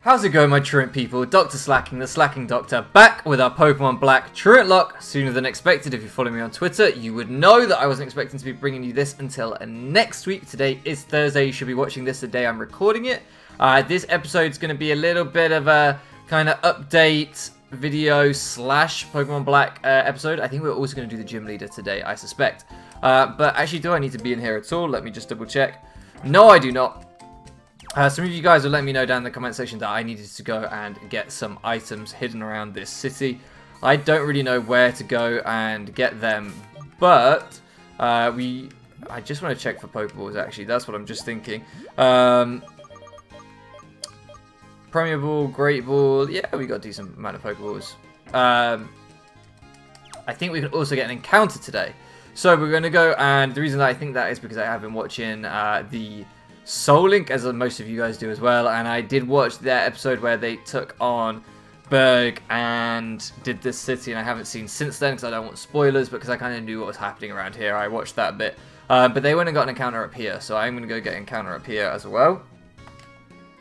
How's it going, my truant people? Dr. Slacking, the Slacking Doctor, back with our Pokemon Black Truant Lock sooner than expected. If you follow me on Twitter, you would know that I wasn't expecting to be bringing you this until next week. Today is Thursday. You should be watching this the day I'm recording it. This episode's going to be a little bit of a kind of update video slash Pokemon Black episode. I think we're also going to do the gym leader today, I suspect. But actually, do I need to be in here at all? Let me just double check. No, I do not. Some of you guys will let me know down in the comment section that I needed to go and get some items hidden around this city. I don't really know where to go and get them, but I just want to check for Pokeballs, actually. That's what I'm just thinking. Premier Ball, Great Ball. Yeah, we got a decent amount of Pokeballs. I think we can also get an encounter today. So we're going to go, and the reason that I think that is because I have been watching the Soul Link, as most of you guys do as well, and I did watch their episode where they took on Berg and did this city, and I haven't seen since then because I don't want spoilers, but because I kind of knew what was happening around here. I watched that a bit, but they went and got an encounter up here, so I'm going to go get an encounter up here as well,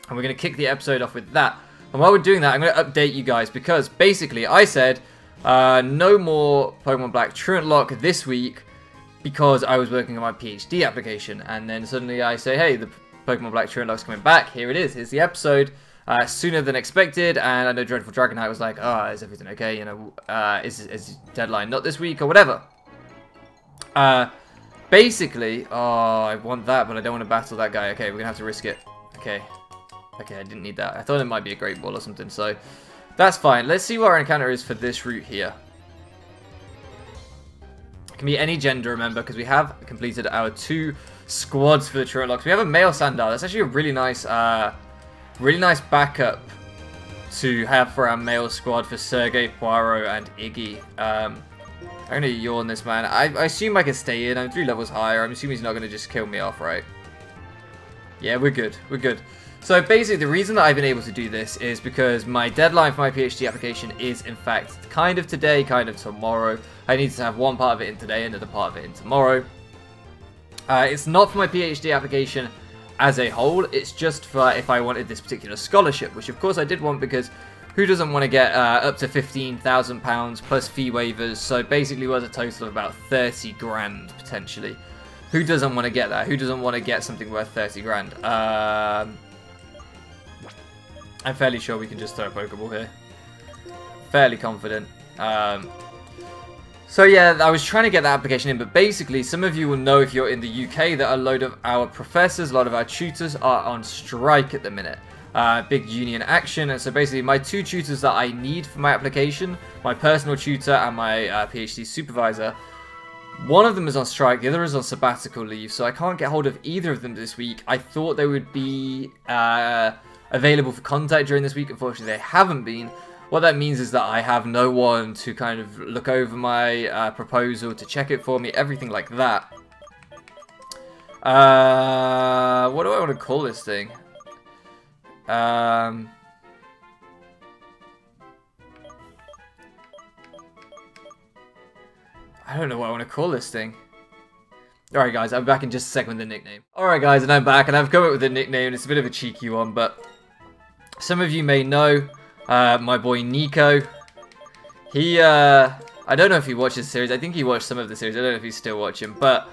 and we're going to kick the episode off with that. And while we're doing that, I'm going to update you guys, because basically I said no more Pokemon Black Truant Lock this week, because I was working on my PhD application, and then suddenly I say, hey, the Pokemon Black Truant Lock's coming back. Here it is. Here's the episode. Sooner than expected, and I know Dreadful Dragonite was like, oh, is everything okay? You know, is deadline not this week or whatever? Basically, oh, I want that, but I don't want to battle that guy. Okay, we're gonna have to risk it. Okay, I didn't need that. I thought it might be a Great Ball or something, so that's fine. Let's see what our encounter is for this route here. Can be any gender, remember, because we have completed our 2 squads for the Truant Locks. We have a male Sandile. That's actually a really nice backup to have for our male squad for Sergei, Poirot, and Iggy. I'm gonna yawn this man. I assume I can stay in. I'm 3 levels higher. I'm assuming he's not gonna just kill me off, right? Yeah, we're good. We're good. So basically, the reason that I've been able to do this is because my deadline for my PhD application is, in fact, kind of today, kind of tomorrow. I need to have one part of it in today, another part of it in tomorrow. It's not for my PhD application as a whole. It's just for if I wanted this particular scholarship, which of course I did want, because who doesn't want to get up to £15,000 plus fee waivers? So basically was a total of about 30 grand potentially. Who doesn't want to get that? Who doesn't want to get something worth 30 grand? I'm fairly sure we can just throw a Pokeball here. Fairly confident. So yeah, I was trying to get that application in, but basically, some of you will know if you're in the UK that a load of our professors, a lot of our tutors are on strike at the minute. Big union action, and so basically my 2 tutors that I need for my application, my personal tutor and my PhD supervisor, one of them is on strike, the other is on sabbatical leave, so I can't get hold of either of them this week. I thought they would be available for contact during this week. Unfortunately, they haven't been. What that means is that I have no one to kind of look over my proposal, to check it for me, everything like that. What do I want to call this thing? I don't know what I want to call this thing. Alright guys, I'm back in just a second with the nickname. Alright guys, and I'm back, and I've come up with a nickname. It's a bit of a cheeky one, but some of you may know my boy Nico. He, I don't know if he watches the series. I think he watched some of the series. I don't know if he's still watching, but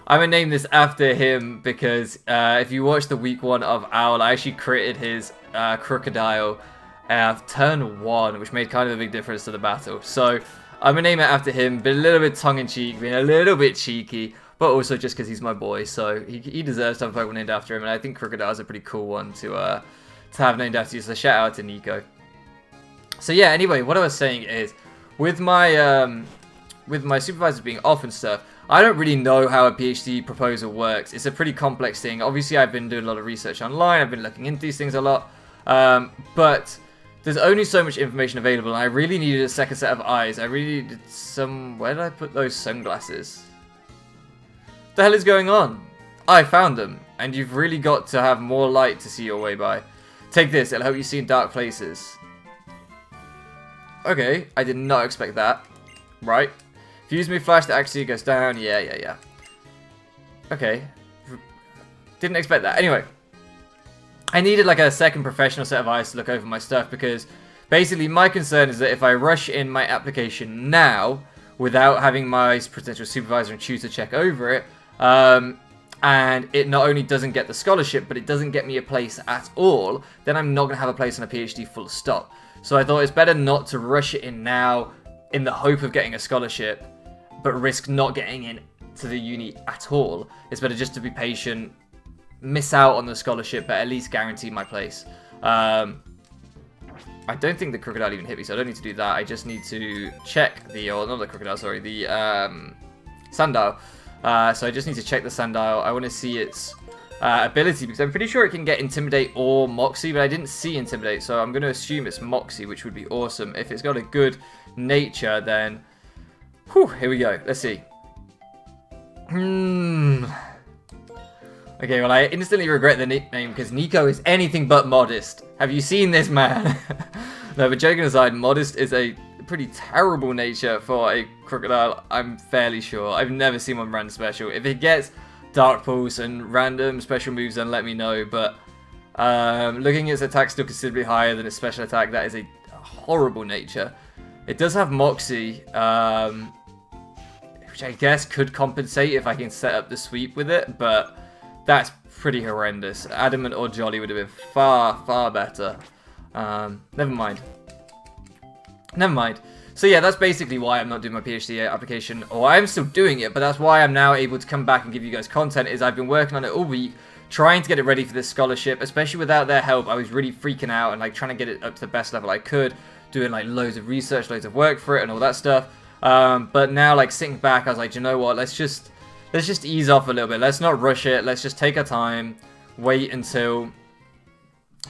I'm going to name this after him because if you watch the week 1 of Owl, I actually created his Crocodile turn 1, which made kind of a big difference to the battle. So I'm going to name it after him, but a little bit tongue-in-cheek, being a little bit cheeky, but also just because he's my boy, so he deserves to have a Pokemon named after him, and I think Crocodile is a pretty cool one to have named after you, so shout out to Nico. So yeah, anyway, what I was saying is, with my supervisors being off and stuff, I don't really know how a PhD proposal works. It's a pretty complex thing. Obviously, I've been doing a lot of research online, I've been looking into these things a lot, but there's only so much information available, and I really needed a second set of eyes. I really needed some... Where did I put those sunglasses? What the hell is going on? I found them, and you've really got to have more light to see your way by. Take this, it'll help you see in dark places. Okay, I did not expect that. Right. Fuse me flash, the accuracy goes down. Yeah. Okay. Didn't expect that. Anyway. I needed like a second professional set of eyes to look over my stuff, because basically my concern is that if I rush in my application now without having my potential supervisor and tutor check over it, and it not only doesn't get the scholarship, but it doesn't get me a place at all, then I'm not going to have a place on a PhD full stop. So I thought it's better not to rush it in now in the hope of getting a scholarship, but risk not getting in to the uni at all. It's better just to be patient, miss out on the scholarship, but at least guarantee my place. I don't think the crocodile even hit me, so I don't need to do that. I just need to check the, or not the crocodile, sorry, the sundial. So I just need to check the sundial. I want to see its ability, because I'm pretty sure it can get Intimidate or Moxie, but I didn't see Intimidate, so I'm going to assume it's Moxie, which would be awesome. If it's got a good nature, then... Whew, here we go. Let's see. Okay, well, I instantly regret the nickname, because Nico is anything but modest. Have you seen this man? No, but joking aside, modest is a pretty terrible nature for a crocodile, I'm fairly sure. I've never seen one run special. If it gets Dark Pulse and random special moves, then let me know, but looking at its attack still considerably higher than its special attack, that is a horrible nature. It does have Moxie, which I guess could compensate if I can set up the sweep with it, but that's pretty horrendous. Adamant or Jolly would have been far, far better. Never mind. Never mind. So yeah, that's basically why I'm not doing my PhD application, or I'm still doing it, but that's why I'm now able to come back and give you guys content, is I've been working on it all week, trying to get it ready for this scholarship, especially without their help. I was really freaking out and like trying to get it up to the best level I could, doing like loads of research, loads of work for it and all that stuff. But now like sitting back, I was like, you know what, let's just ease off a little bit. Let's not rush it. Let's just take our time, wait until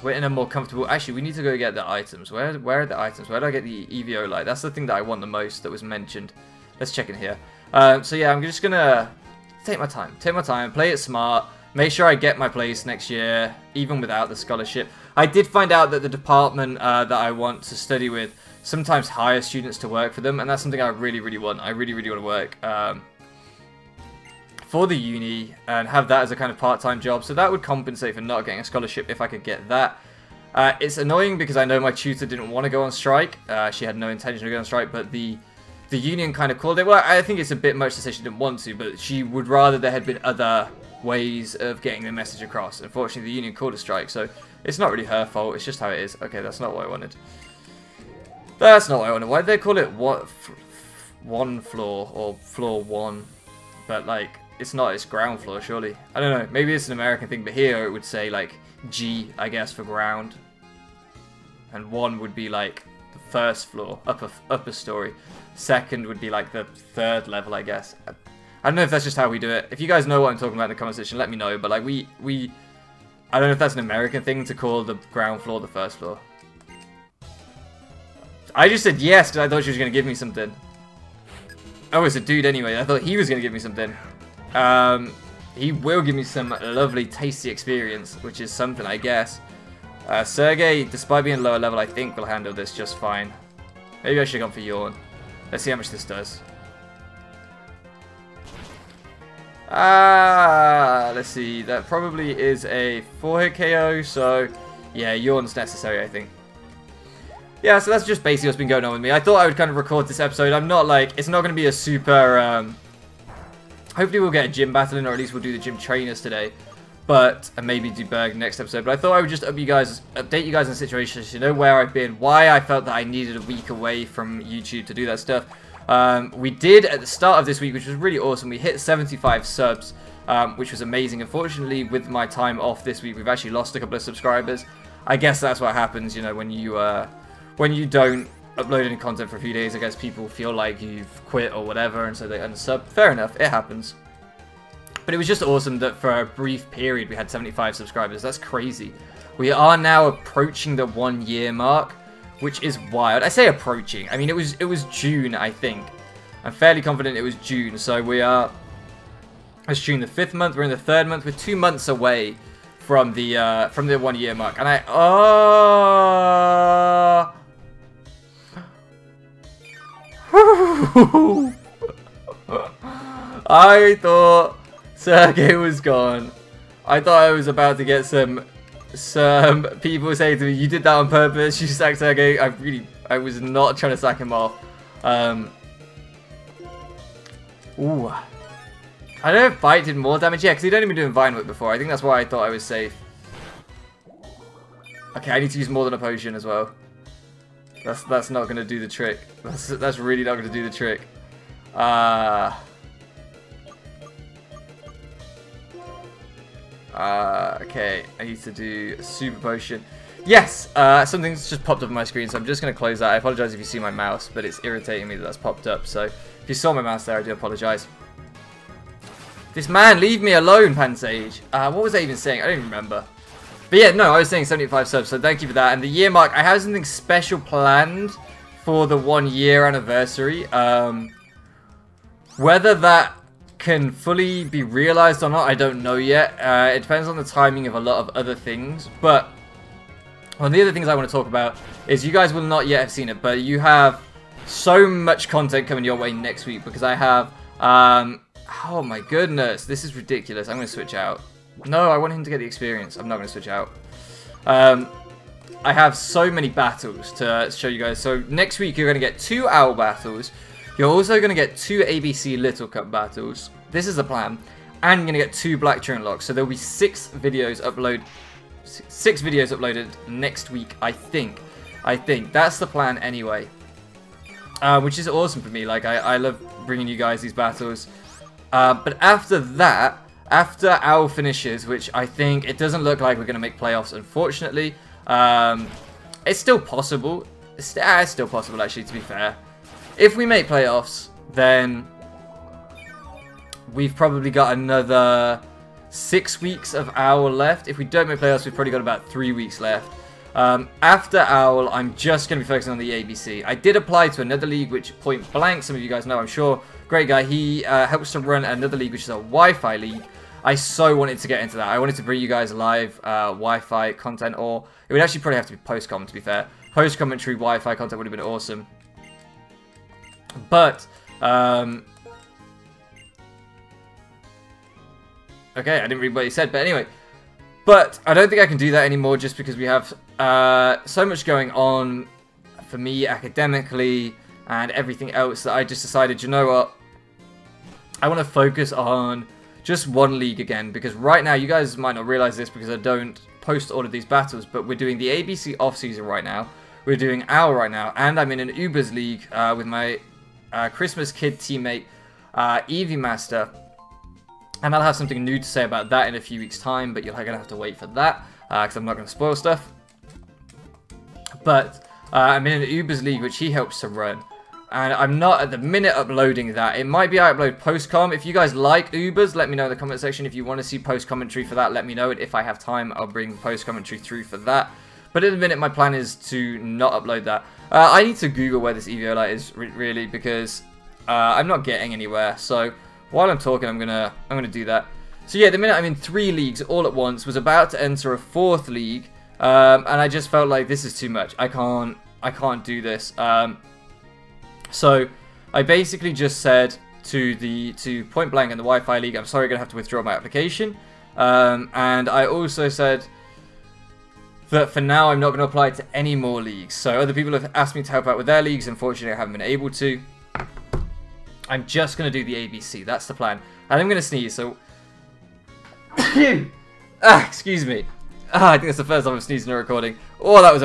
we're in a more comfortable... Actually, we need to go get the items. Where are the items? Where do I get the EVO light? That's the thing that I want the most that was mentioned. Let's check in here. So yeah, I'm just going to take my time. Take my time, play it smart, make sure I get my place next year, even without the scholarship. I did find out that the department that I want to study with sometimes hire students to work for them, and that's something I really, really want. I really, really want to work for the uni and have that as a kind of part-time job, so that would compensate for not getting a scholarship if I could get that. It's annoying because I know my tutor didn't want to go on strike. She had no intention of going on strike, but the union kind of called it. Well, I think it's a bit much to say she didn't want to, but she would rather there had been other ways of getting the message across. Unfortunately, the union called a strike, so it's not really her fault. It's just how it is. Okay, that's not what I wanted. That's not what I wanted. Why did they call it what? One floor or floor one? But like, it's not, it's ground floor, surely. I don't know, maybe it's an American thing, but here it would say like G, I guess, for ground. And one would be like the first floor, upper story. Second would be like the third level, I guess. I don't know if that's just how we do it. If you guys know what I'm talking about in the comment section, let me know. But like I don't know if that's an American thing to call the ground floor the first floor. I just said yes because I thought she was going to give me something. Oh, it's a dude anyway. I thought he was going to give me something. He will give me some lovely, tasty experience, which is something, I guess. Sergey, despite being lower level, I think will handle this just fine. Maybe I should have gone for Yawn. Let's see how much this does. Let's see. That probably is a 4-hit KO, so yeah, Yawn's necessary, I think. Yeah, so that's just basically what's been going on with me. I thought I would kind of record this episode. I'm not like, it's not going to be a super, hopefully we'll get a gym battle in, or at least we'll do the gym trainers today. But, and maybe do Berg next episode. But I thought I would just update you guys on the situation, so you know where I've been, why I felt that I needed a week away from YouTube to do that stuff. We did at the start of this week, which was really awesome. We hit 75 subs, which was amazing. Unfortunately, with my time off this week, we've actually lost a couple of subscribers. I guess that's what happens, you know, when you don't upload any content for a few days. I guess people feel like you've quit or whatever, and so they unsub. Fair enough, it happens. But it was just awesome that for a brief period we had 75 subscribers. That's crazy. We are now approaching the 1 year mark, which is wild. I say approaching. I mean, it was June, I think. I'm fairly confident it was June. So we are. It's June the 5th month. We're in the 3rd month. We're 2 months away from the 1 year mark, and I thought Sergey was gone. I thought I was about to get some some people say to me, you did that on purpose, you sacked Sergey. I was not trying to sack him off. Ooh. I don't know if Bite did more damage. Yeah, because he'd only been doing Vine Whip before. I think that's why I thought I was safe. Okay, I need to use more than a potion as well. That's not going to do the trick. That's really not going to do the trick. Okay, I need to do a super potion. Yes! Something's just popped up on my screen, so I'm just going to close that. I apologize if you see my mouse, but it's irritating me that that's popped up. So if you saw my mouse there, I do apologize. This man, leave me alone, Pansage. What was I even saying? I don't even remember. But yeah, no, I was saying 75 subs, so thank you for that. And the year mark, I have something special planned for the 1 year anniversary. Whether that can fully be realized or not, I don't know yet. It depends on the timing of a lot of other things. But one of the other things I want to talk about is you guys will not yet have seen it, but you have so much content coming your way next week because I have... oh my goodness, this is ridiculous. I'm going to switch out. No, I want him to get the experience. I'm not going to switch out. I have so many battles to show you guys. So next week you're going to get 2 Owl battles. You're also going to get 2 ABC Little Cup battles. This is the plan. And you're going to get 2 Black Tune Locks. So there'll be 6 videos uploaded next week, I think. That's the plan anyway. Which is awesome for me. Like, I love bringing you guys these battles. But after that, after Owl finishes, which I think it doesn't look like we're going to make playoffs, unfortunately. It's still possible. It's still possible, actually, to be fair. If we make playoffs, then we've probably got another 6 weeks of Owl left. If we don't make playoffs, we've probably got about 3 weeks left. After Owl, I'm just going to be focusing on the ABC. I did apply to another league, which Point Blank, some of you guys know, I'm sure. Great guy. He helps to run another league, which is a Wi-Fi league. I so wanted to get into that. I wanted to bring you guys live Wi-Fi content, or it would actually probably have to be post-com, to be fair. Post-commentary Wi-Fi content would have been awesome. But, okay, I didn't read what he said, but anyway. But I don't think I can do that anymore just because we have so much going on for me academically and everything else that I just decided, you know what? I want to focus on just one league again, because right now, you guys might not realize this because I don't post all of these battles, but we're doing the ABC off-season right now. We're doing Owl right now, and I'm in an Ubers league with my Christmas Kid teammate, Eevee Master. And I'll have something new to say about that in a few weeks' time, but you're going to have to wait for that, because I'm not going to spoil stuff. But I'm in an Ubers league, which he helps to run. And I'm not at the minute uploading that. It might be I upload post-com. If you guys like Ubers, let me know in the comment section. If you want to see post-commentary for that, let me know. And if I have time, I'll bring post-commentary through for that. But at the minute, my plan is to not upload that. I need to Google where this Eviolite is, really, because I'm not getting anywhere. So while I'm talking, I'm gonna do that. So yeah, at the minute I'm in 3 leagues all at once. Was about to enter a 4th league, and I just felt like this is too much. I can't do this. So I basically just said to Point Blank and the Wi-Fi League, I'm sorry, I'm gonna have to withdraw my application. And I also said that for now I'm not going to apply to any more leagues. So other people have asked me to help out with their leagues. Unfortunately, I haven't been able to. I'm just going to do the ABC. That's the plan. And I'm going to sneeze, so... excuse me. I think that's the first time I've sneezed in a recording. Oh, that was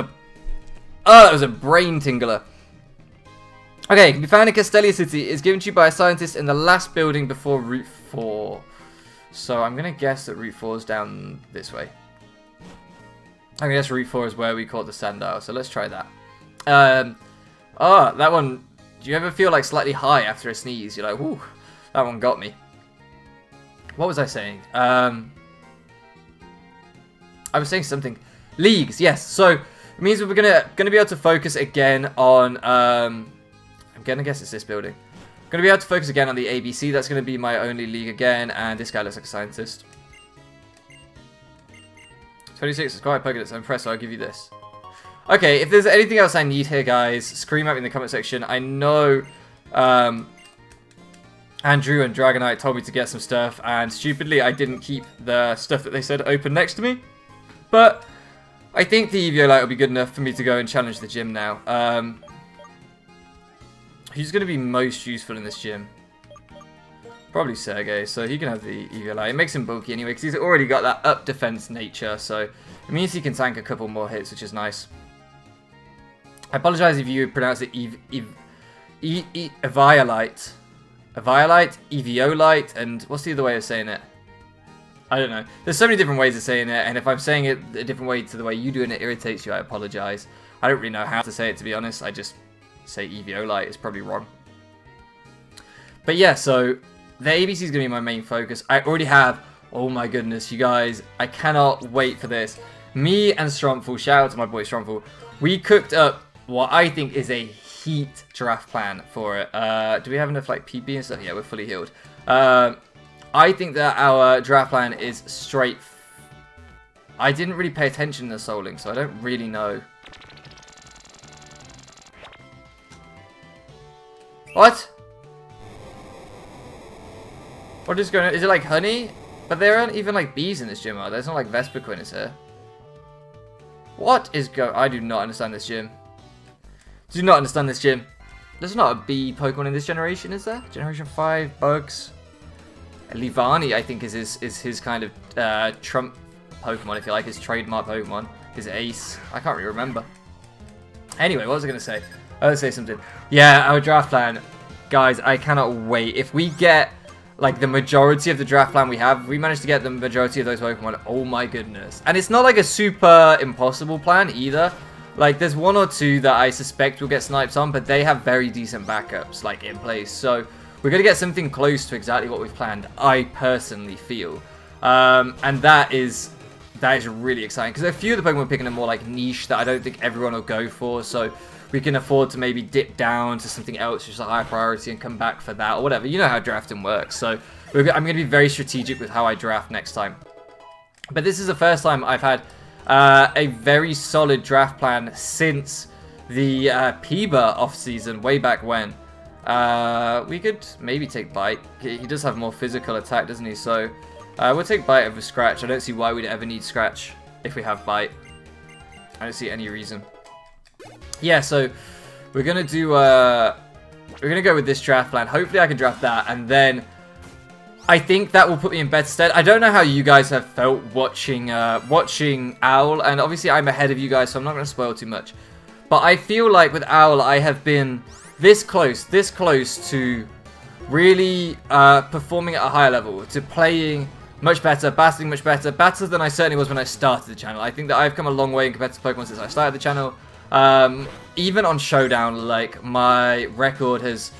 a brain tingler. Okay, can be found in Castelia City. It's given to you by a scientist in the last building before Route 4. So I'm going to guess that Route 4 is down this way. I guess Route 4 is where we caught the Sandile, so let's try that. That one, do you ever feel like slightly high after a sneeze? You're like, whoo, that one got me. What was I saying? I was saying something. Leagues, yes. So, it means we're gonna be able to focus again on, I'm gonna guess it's this building. Gonna be able to focus again on the ABC. That's gonna be my only league again, and this guy looks like a scientist. 26 is quite Pokédex. I'm impressed, so I'll give you this. Okay, if there's anything else I need here, guys, scream at me in the comment section. I know Andrew and Dragonite told me to get some stuff, and stupidly I didn't keep the stuff that they said open next to me. But I think the Eviolite will be good enough for me to go and challenge the gym now. Who's going to be most useful in this gym? Probably Sergey, so he can have the Eviolite. It makes him bulky anyway, because he's already got that up defense nature, so it means he can tank a couple more hits, which is nice. I apologize if you pronounce it Eviolite. Eviolite, Eviolite, and what's the other way of saying it? I don't know. There's so many different ways of saying it, and if I'm saying it a different way to the way you do and it irritates you, I apologize. I don't really know how to say it, to be honest. I just say Eviolite. It's probably wrong. But yeah, so the ABC is going to be my main focus. I already have, oh my goodness, you guys, I cannot wait for this. Me and Stromful, shout out to my boy Stromful, we cooked up what I think is a heat draft plan for it. Do we have enough like PP and stuff? Yeah, we're fully healed. I think that our draft plan is straight. I didn't really pay attention to the Soul Link, so I don't really know. What? What is going on? Is it like honey? But there aren't even like bees in this gym, are there? There's not like Vespiquen is here. What is going? I do not understand this gym. Do not understand this gym. There's not a bee Pokemon in this generation, is there? Generation 5, Bugs. Livani, I think, is his kind of trump Pokemon, if you like, his trademark Pokemon. His ace. I can't really remember. Anyway, what was I going to say? I was going to say something. Yeah, our draft plan. Guys, I cannot wait. If we get like the majority of the draft plan we have, we managed to get the majority of those Pokemon. Oh my goodness. And it's not like a super impossible plan either. Like, there's one or two that I suspect will get snipes on, but they have very decent backups, like, in place. So, we're going to get something close to exactly what we've planned, I personally feel. And that is really exciting, because a few of the Pokemon we're picking are more, like, niche that I don't think everyone will go for. So, we can afford to maybe dip down to something else, which is a higher priority, and come back for that, or whatever. You know how drafting works. So, I'm going to be very strategic with how I draft next time. But this is the first time I've had a very solid draft plan since the Piba off-season, way back when. We could maybe take Bite. He does have more physical attack, doesn't he? So we'll take Bite over Scratch. I don't see why we'd ever need Scratch if we have Bite. I don't see any reason. Yeah, so we're gonna do we're gonna go with this draft plan. Hopefully I can draft that, and then I think that will put me in better stead. I don't know how you guys have felt watching watching Owl, and obviously I'm ahead of you guys, so I'm not going to spoil too much. But I feel like with Owl, I have been this close to really performing at a higher level, to playing much better, battling much better, better than I certainly was when I started the channel. I think that I've come a long way in competitive Pokemon since I started the channel. Even on Showdown, like, my record has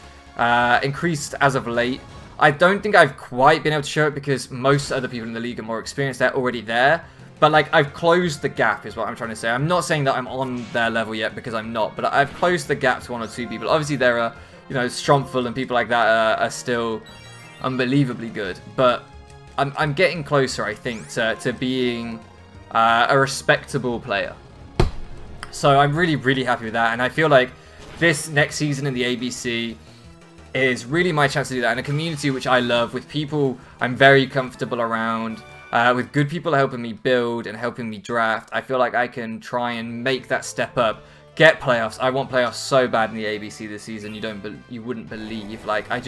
increased as of late. I don't think I've quite been able to show it because most other people in the league are more experienced. They're already there. But, like, I've closed the gap is what I'm trying to say. I'm not saying that I'm on their level yet because I'm not. But I've closed the gap to one or two people. Obviously, there are, you know, Stromful and people like that are still unbelievably good. But I'm getting closer, I think, to being a respectable player. So I'm really, really happy with that. And I feel like this next season in the ABC is really my chance to do that in a community which I love, with people I'm very comfortable around, with good people helping me build and helping me draft. I feel like I can try and make that step up, get playoffs. I want playoffs so bad in the ABC this season. You wouldn't believe. Like, I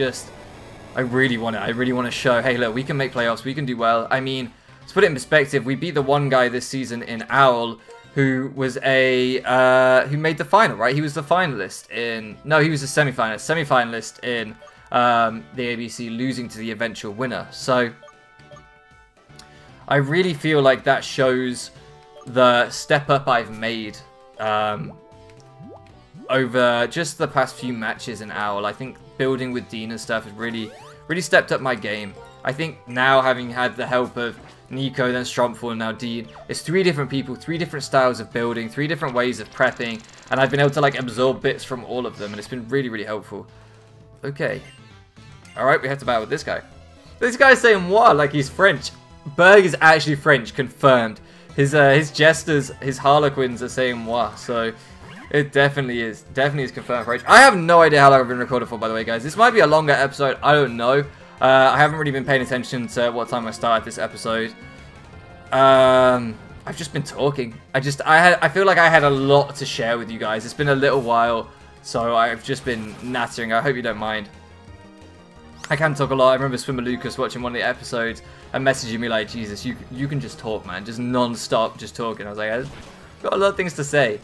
really want it. I really want to show, hey, look, we can make playoffs. We can do well. I mean, to put it in perspective, we beat the one guy this season in Owl who was who made the final, right? He was the finalist in, no, he was a semi-finalist in the ABC, losing to the eventual winner. So I really feel like that shows the step up I've made over just the past few matches in Owl. I think building with Dean and stuff has really stepped up my game. I think now, having had the help of Nico, then Stromful, and now Dean, it's 3 different people, 3 different styles of building, 3 different ways of prepping, and I've been able to, like, absorb bits from all of them, and it's been really, really helpful. Okay. Alright, we have to battle with this guy. This guy's saying what? Like he's French. Berg is actually French, confirmed. His jesters, his harlequins are saying moi, so it definitely is confirmed French. I have no idea how long I've been recording for, by the way, guys. This might be a longer episode, I don't know. I haven't really been paying attention to what time I started this episode. I've just been talking. I feel like I had a lot to share with you guys. It's been a little while, so I've just been nattering. I hope you don't mind. I can talk a lot. I remember Swimmer Lucas watching one of the episodes and messaging me like, Jesus, you can just talk, man. Just non-stop, just talking. I was like, I've got a lot of things to say.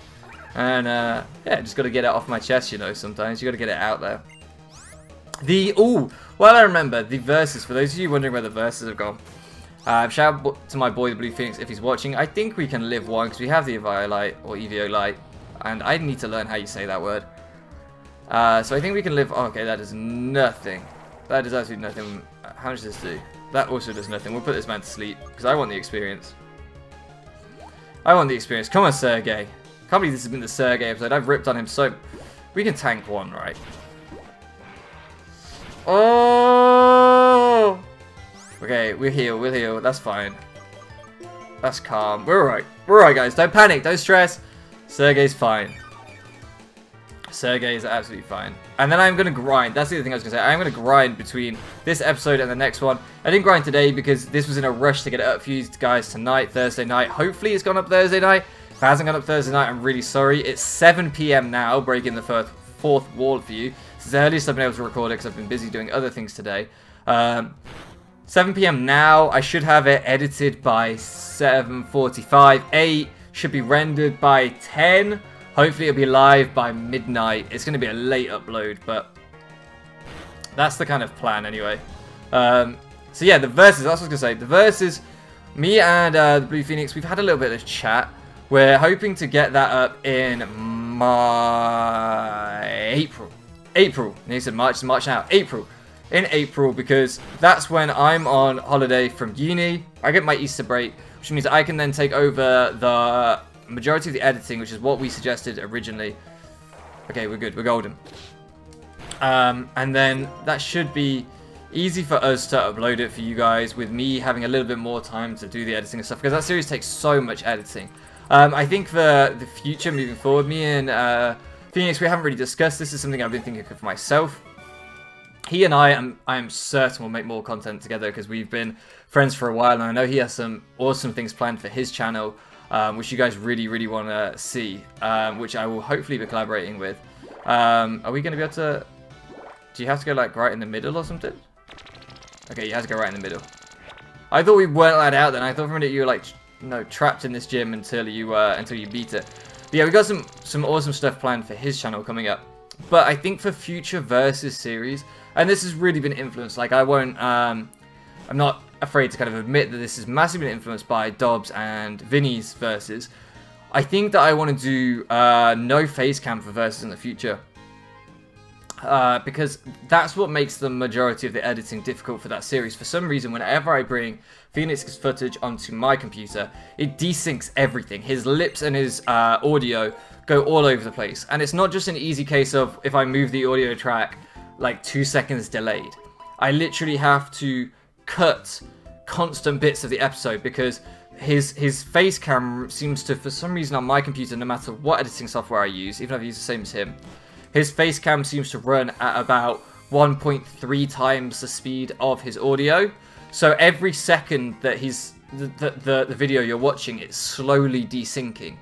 And, yeah, just got to get it off my chest, you know, sometimes. You got to get it out there. Well, I remember, the verses. For those of you wondering where the verses have gone. Shout out to my boy, the Blue Phoenix, if he's watching. I think we can live one, because we have the Eviolite, or Eviolite. And I need to learn how you say that word. So I think we can live... Oh, okay, that is nothing. That does absolutely nothing. How much does this do? That also does nothing. We'll put this man to sleep, because I want the experience. I want the experience. Come on, Sergey. Can't believe this has been the Sergey episode. I've ripped on him so... We can tank one, right? Oh! Okay, we'll heal, we'll heal. That's fine. That's calm. We're alright. We're alright, guys. Don't panic. Don't stress. Sergey's fine. Sergey is absolutely fine. And then I'm going to grind. That's the other thing I was going to say. I'm going to grind between this episode and the next one. I didn't grind today because this was in a rush to get it up for you guys tonight, Thursday night. Hopefully it's gone up Thursday night. If it hasn't gone up Thursday night, I'm really sorry. It's 7 PM now, breaking the fourth wall for you. This is the earliest I've been able to record it because I've been busy doing other things today. 7 PM now. I should have it edited by 7:45. 8 should be rendered by 10. Hopefully it'll be live by midnight. It's going to be a late upload, but that's the kind of plan anyway. So yeah, the verses, that's what I was going to say. The verses, me and the Blue Phoenix, we've had a little bit of chat. We're hoping to get that up in April. April. And he said March, it's March now. April. In April, because that's when I'm on holiday from uni. I get my Easter break, which means I can then take over the majority of the editing, which is what we suggested originally. Okay, we're good. We're golden. And then that should be easy for us to upload it for you guys, with me having a little bit more time to do the editing and stuff, because that series takes so much editing. I think for the future, moving forward, me and Phoenix, we haven't really discussed. This is something I've been thinking of myself. He and I am certain we'll make more content together, because we've been friends for a while, and I know he has some awesome things planned for his channel, which you guys really, really want to see, which I will hopefully be collaborating with. Are we going to be able to... Do you have to go, like, right in the middle or something? Okay, you have to go right in the middle. I thought we weren't allowed out then. I thought for a minute you were, like, no, trapped in this gym until you beat it. But yeah, we got some awesome stuff planned for his channel coming up. But I think for future Versus series, and this has really been influenced, like, I won't... I'm not afraid to kind of admit that this has massively been influenced by Dobbs and Vinny's Versus. I think that I want to do no face cam for Versus in the future. Because that's what makes the majority of the editing difficult for that series. For some reason, whenever I bring Phoenix's footage onto my computer, it desyncs everything. His lips and his audio go all over the place. And it's not just an easy case of if I move the audio track like 2 seconds delayed. I literally have to cut constant bits of the episode, because his face cam seems to, for some reason on my computer, no matter what editing software I use, even if I've used the same as him, his face cam seems to run at about 1.3 times the speed of his audio. So every second that the video you're watching, it's slowly desyncing,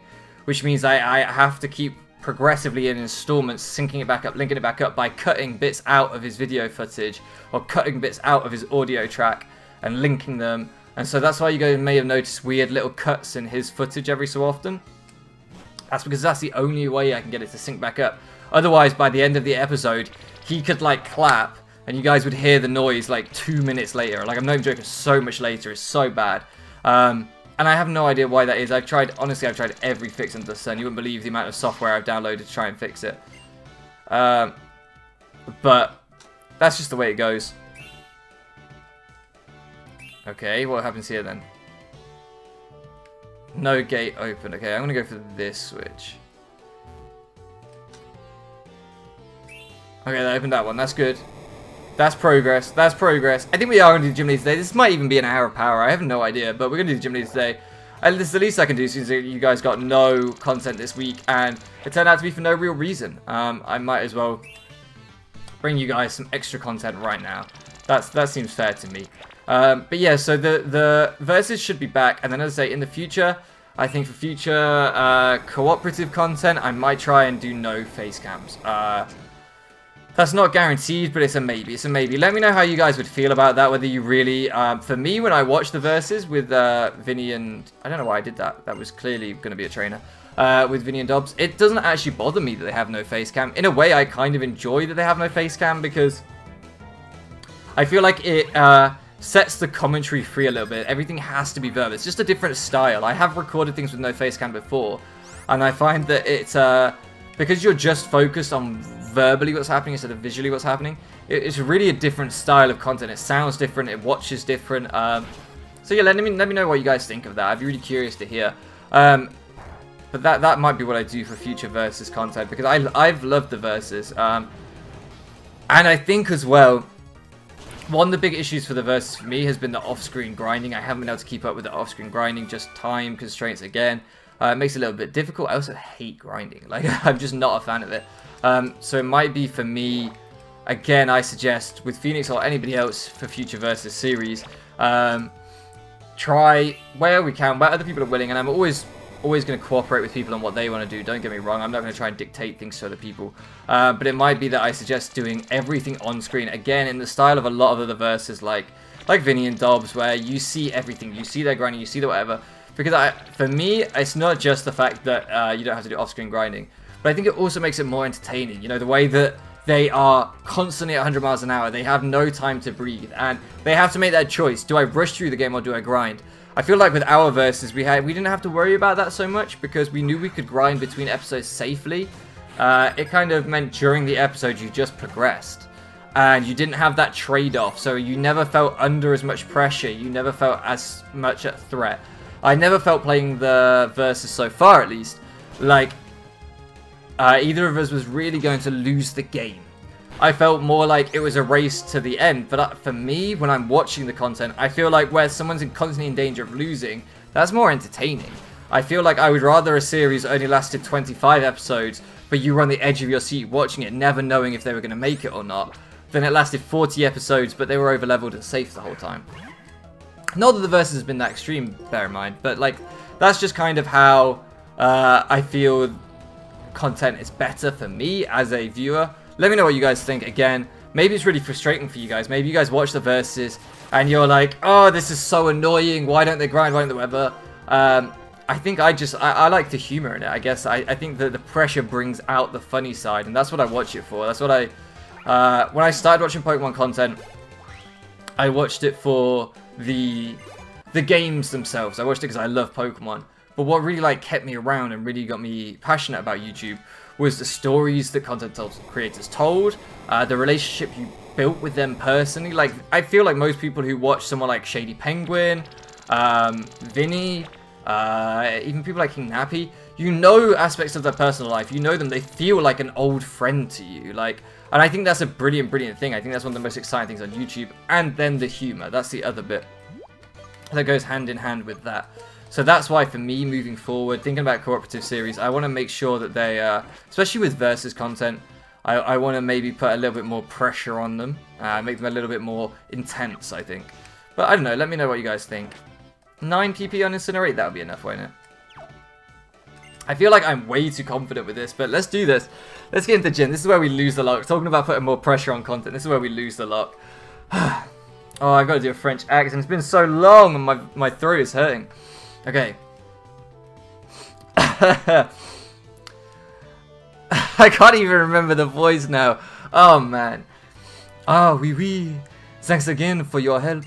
which means I have to keep progressively in installments syncing it back up, linking it back up by cutting bits out of his video footage or cutting bits out of his audio track and linking them. And so that's why you guys may have noticed weird little cuts in his footage every so often. That's because that's the only way I can get it to sync back up. Otherwise, by the end of the episode, he could like clap and you guys would hear the noise like 2 minutes later. Like, I'm not even joking, so much later. It's so bad. And I have no idea why that is. Honestly, I've tried every fix under the sun. You wouldn't believe the amount of software I've downloaded to try and fix it. But that's just the way it goes. Okay, what happens here then? No gate open. Okay, I'm going to go for this switch. Okay, that opened that one. That's good. That's progress. That's progress. I think we are going to do the gym lead today. This might even be an hour of power. I have no idea, but we're going to do the gym lead today. And this is the least I can do since you guys got no content this week, and it turned out to be for no real reason. I might as well bring you guys some extra content right now. That seems fair to me. But yeah, so the Versus should be back, and then as I say, in the future, I think for future cooperative content, I might try and do no face cams. That's not guaranteed, but it's a maybe. It's a maybe. Let me know how you guys would feel about that, whether you really... for me, when I watched the verses with Vinny and... I don't know why I did that. That was clearly going to be a trainer. With Vinny and Dobbs. It doesn't actually bother me that they have no face cam. In a way, I kind of enjoy that they have no face cam because I feel like it sets the commentary free a little bit. Everything has to be verbal. It's just a different style. I have recorded things with no face cam before, and I find that it's... because you're just focused on verbally what's happening instead of visually what's happening, it's really a different style of content. It sounds different, it watches different. So yeah, let me know what you guys think of that. I'd be really curious to hear. But that might be what I do for future Versus content, because I've loved the Versus. And I think as well, one of the big issues for the Versus for me has been the off-screen grinding. I haven't been able to keep up with the off-screen grinding, just time constraints again. It makes it a little bit difficult. I also hate grinding. Like, I'm just not a fan of it. So it might be for me, again, I suggest with Phoenix or anybody else for future Versus series, try where we can, where other people are willing, and I'm always going to cooperate with people on what they want to do. Don't get me wrong, I'm not going to try and dictate things to other people. But it might be that I suggest doing everything on screen, again, in the style of a lot of other Versus, like Vinny and Dobbs, where you see everything. You see their grinding, you see the whatever. Because for me, it's not just the fact that you don't have to do off-screen grinding, but I think it also makes it more entertaining. You know, the way that they are constantly at 100 miles an hour, they have no time to breathe, and they have to make that choice. Do I rush through the game or do I grind? I feel like with our Versus, we didn't have to worry about that so much because we knew we could grind between episodes safely. It kind of meant during the episode you just progressed, and you didn't have that trade-off, so you never felt under as much pressure. You never felt as much a threat. I never felt playing the Versus so far, at least, like either of us was really going to lose the game. I felt more like it was a race to the end, but for me, when I'm watching the content, I feel like where someone's constantly in danger of losing, that's more entertaining. I feel like I would rather a series only lasted 25 episodes, but you were on the edge of your seat watching it, never knowing if they were going to make it or not, than it lasted 40 episodes, but they were over-leveled and safe the whole time. Not that the Versus has been that extreme, bear in mind, but like, that's just kind of how I feel content is better for me as a viewer. Let me know what you guys think. Again, maybe it's really frustrating for you guys. Maybe you guys watch the Versus and you're like, oh, this is so annoying. Why don't they grind? Why don't they whatever? I think I like the humor in it, I guess. I think that the pressure brings out the funny side, and that's what I watch it for. That's what when I started watching Pokemon content, I watched it for the games themselves. I watched it because I love Pokemon. But what really like kept me around and really got me passionate about YouTube was the stories that content creators told, the relationship you built with them personally. Like, I feel like most people who watch someone like Shady Penguin, Vinny, even people like King Nappy, you know aspects of their personal life. You know them. They feel like an old friend to you. Like, and I think that's a brilliant thing. I think that's one of the most exciting things on YouTube. And then the humor. That's the other bit that goes hand in hand with that. So that's why for me, moving forward, thinking about cooperative series, I want to make sure that they, especially with Versus content, I want to maybe put a little bit more pressure on them, make them a little bit more intense, I think. But I don't know, let me know what you guys think. 9 PP on Incinerate, that would be enough, won't it? I feel like I'm way too confident with this, but let's do this. Let's get into gym. This is where we lose the lock. Talking about putting more pressure on content, this is where we lose the lock. Oh, I've got to do a French accent. It's been so long and my throat is hurting. Okay. I can't even remember the voice now. Oh, man. Ah, oui, oui. Thanks again for your help.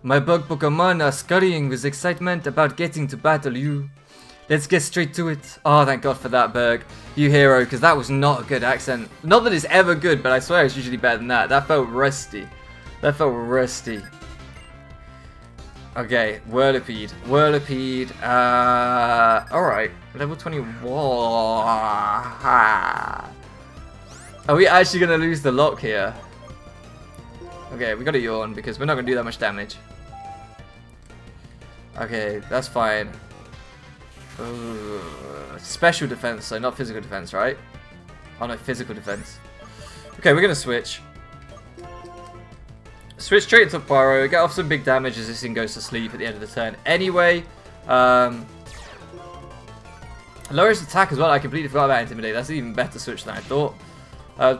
My bug Pokemon are scurrying with excitement about getting to battle you. Let's get straight to it. Oh, thank God for that, Berg. You hero, because that was not a good accent. Not that it's ever good, but I swear it's usually better than that. That felt rusty. That felt rusty. Okay, Whirlipede. Whirlipede. Alright. Level 21. Are we actually going to lose the lock here? Okay, we got to yawn because we're not going to do that much damage. Okay, that's fine. Special defense, so not physical defense, right? Oh no, physical defense. Okay, we're going to switch. Switch straight into Pyro, get off some big damage as this thing goes to sleep at the end of the turn. Anyway, Lowers attack as well. I completely forgot about Intimidate. That's an even better switch than I thought.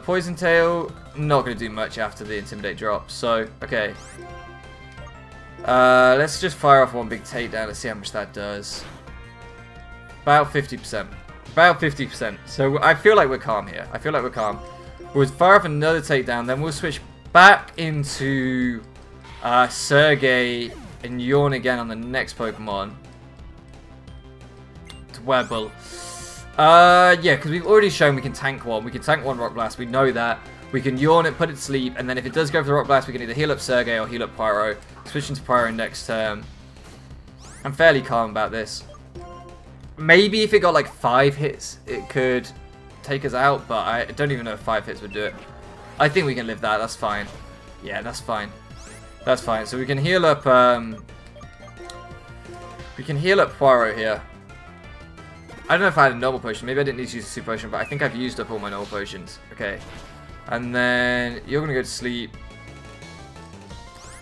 Poison Tail, not going to do much after the Intimidate drop. So, okay. Let's just fire off one big takedown. Let's see how much that does. About 50%. About 50%. So I feel like we're calm here. I feel like we're calm. We'll fire off another takedown. Then we'll switch back into Sergey and Yawn again on the next Pokemon. Dwebble. Yeah, because we've already shown we can tank one. We can tank one Rock Blast. We know that. We can Yawn it, put it to sleep, and then if it does go for the Rock Blast, we can either heal up Sergey or heal up Pyro. Switch into Pyro next turn. I'm fairly calm about this. Maybe if it got like 5 hits, it could take us out, but I don't even know if 5 hits would do it. I think we can live that. That's fine. Yeah, that's fine. That's fine. So we can heal up. We can heal up Pyro here. I don't know if I had a normal potion. Maybe I didn't need to use a super potion, but I think I've used up all my normal potions. Okay. And then you're going to go to sleep.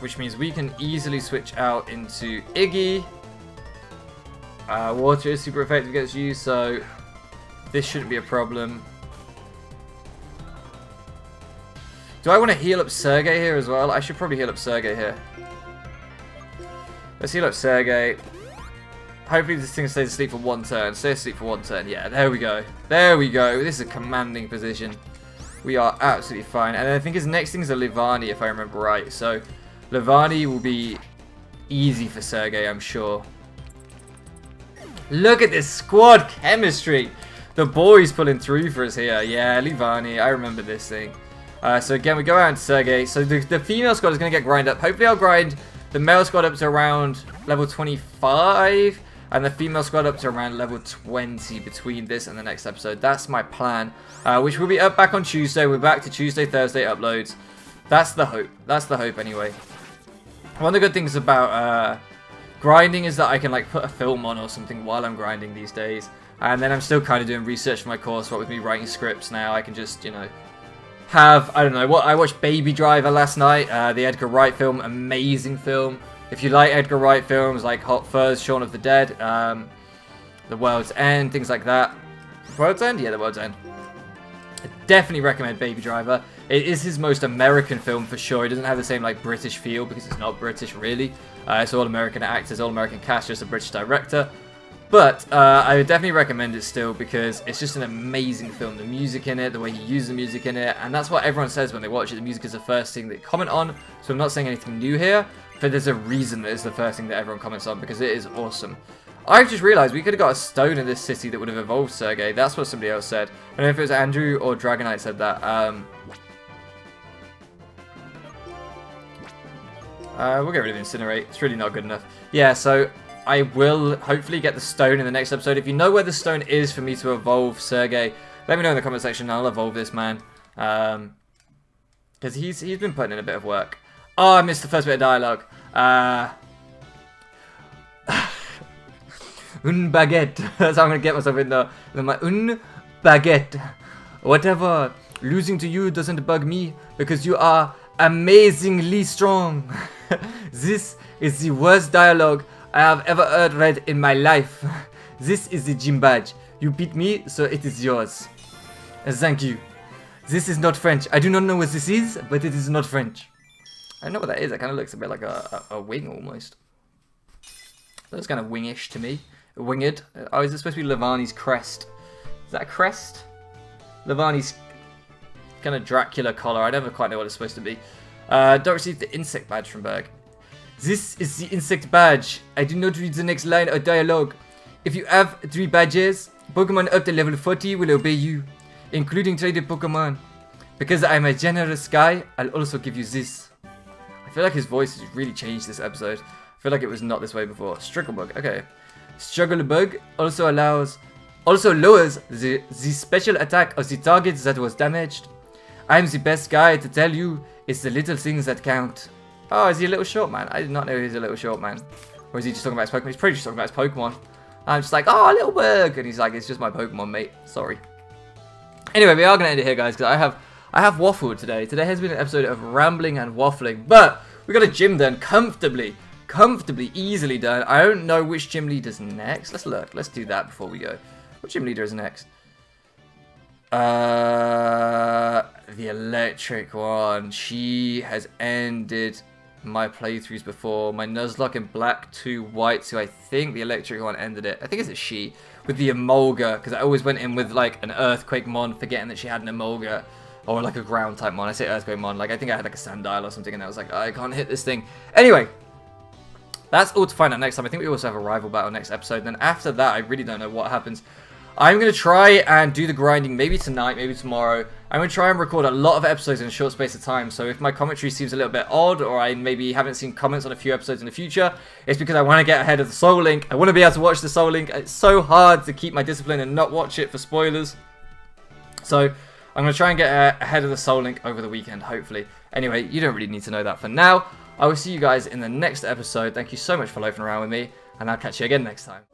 Which means we can easily switch out into Iggy. Water is super effective against you, so this shouldn't be a problem. Do I want to heal up Sergey here as well? I should probably heal up Sergey here. Let's heal up Sergey. Hopefully this thing stays asleep for 1 turn. Stay asleep for 1 turn. Yeah, there we go. There we go. This is a commanding position. We are absolutely fine. And I think his next thing is a Livani, if I remember right. So, Livani will be easy for Sergey, I'm sure. Look at this squad chemistry. The boys pulling through for us here. Yeah, Livani. I remember this thing. So again, we go out to Sergey. So the female squad is going to get grind up. Hopefully I'll grind the male squad up to around level 25. And the female squad up to around level 20 between this and the next episode. That's my plan. Which will be up back on Tuesday. We're back to Tuesday, Thursday uploads. That's the hope. That's the hope anyway. One of the good things about grinding is that I can like put a film on or something while I'm grinding these days. And then I'm still kind of doing research for my course. What with me writing scripts now, I can just, you know, have, I don't know, what I watched Baby Driver last night. The Edgar Wright film. Amazing film. If you like Edgar Wright films like Hot Fuzz, Shaun of the Dead, The World's End, things like that. World's End? Yeah, The World's End. I definitely recommend Baby Driver. It is his most American film for sure. It doesn't have the same like British feel because it's not British really. It's all American actors, all American cast, just a British director. But I would definitely recommend it still because it's just an amazing film. The music in it, the way he uses the music in it, and that's what everyone says when they watch it. The music is the first thing they comment on. So I'm not saying anything new here. But there's a reason that it's the first thing that everyone comments on because it is awesome. I've just realised we could have got a stone in this city that would have evolved Sergey. That's what somebody else said. I don't know if it was Andrew or Dragonite said that. We'll get rid of Incinerate. It's really not good enough. Yeah, so I will hopefully get the stone in the next episode. If you know where the stone is for me to evolve Sergey, let me know in the comment section. I'll evolve this man. Because he's been putting in a bit of work. Oh, I missed the first bit of dialogue. Un baguette. That's how I'm going to get myself in the un baguette. Whatever. Losing to you doesn't bug me because you are amazingly strong. This is the worst dialogue I have ever read in my life. This is the gym badge. You beat me, so it is yours. Thank you. This is not French. I do not know what this is, but it is not French. I don't know what that is. It kind of looks a bit like a wing almost. Looks kind of wingish to me. Winged. Oh, is it supposed to be Livani's crest? Is that a crest? Livani's kind of Dracula collar. I never quite know what it's supposed to be. Don't receive the insect badge from Berg. This is the insect badge. I do not read the next line of dialogue. If you have 3 badges, Pokemon up to level 40 will obey you, including traded Pokemon. Because I am a generous guy, I'll also give you this. I feel like his voice has really changed this episode. I feel like it was not this way before. Strugglebug, okay. Strugglebug also lowers the special attack of the target that was damaged. I'm the best guy to tell you it's the little things that count. Oh, is he a little short man? I did not know he was a little short man. Or is he just talking about his Pokemon? He's probably just talking about his Pokemon. I'm just like, oh, little bug. And he's like, it's just my Pokemon, mate. Sorry. Anyway, we are going to end it here, guys, because I have waffled today. Today has been an episode of rambling and waffling, but we got a gym done comfortably, easily done. I don't know which gym leader's next. Let's look. Let's do that before we go. What gym leader is next? The electric one. She has ended my playthroughs before. My Nuzlocke in black, 2 white, so I think the electric one ended it. I think it's a she. With the Emolga, because I always went in with like an earthquake mon, forgetting that she had an Emolga. Or like a ground type mon. I say earthquake mon, like I think I had like a Sandile or something, and I was like, I can't hit this thing. Anyway, that's all to find out next time. I think we also have a rival battle next episode. Then after that, I really don't know what happens. I'm going to try and do the grinding maybe tonight, maybe tomorrow. I'm going to try and record a lot of episodes in a short space of time. So if my commentary seems a little bit odd, or I maybe haven't seen comments on a few episodes in the future, it's because I want to get ahead of the Soul Link. I want to be able to watch the Soul Link. It's so hard to keep my discipline and not watch it for spoilers. So I'm going to try and get ahead of the Soul Link over the weekend, hopefully. Anyway, you don't really need to know that for now. I will see you guys in the next episode. Thank you so much for loafing around with me, and I'll catch you again next time.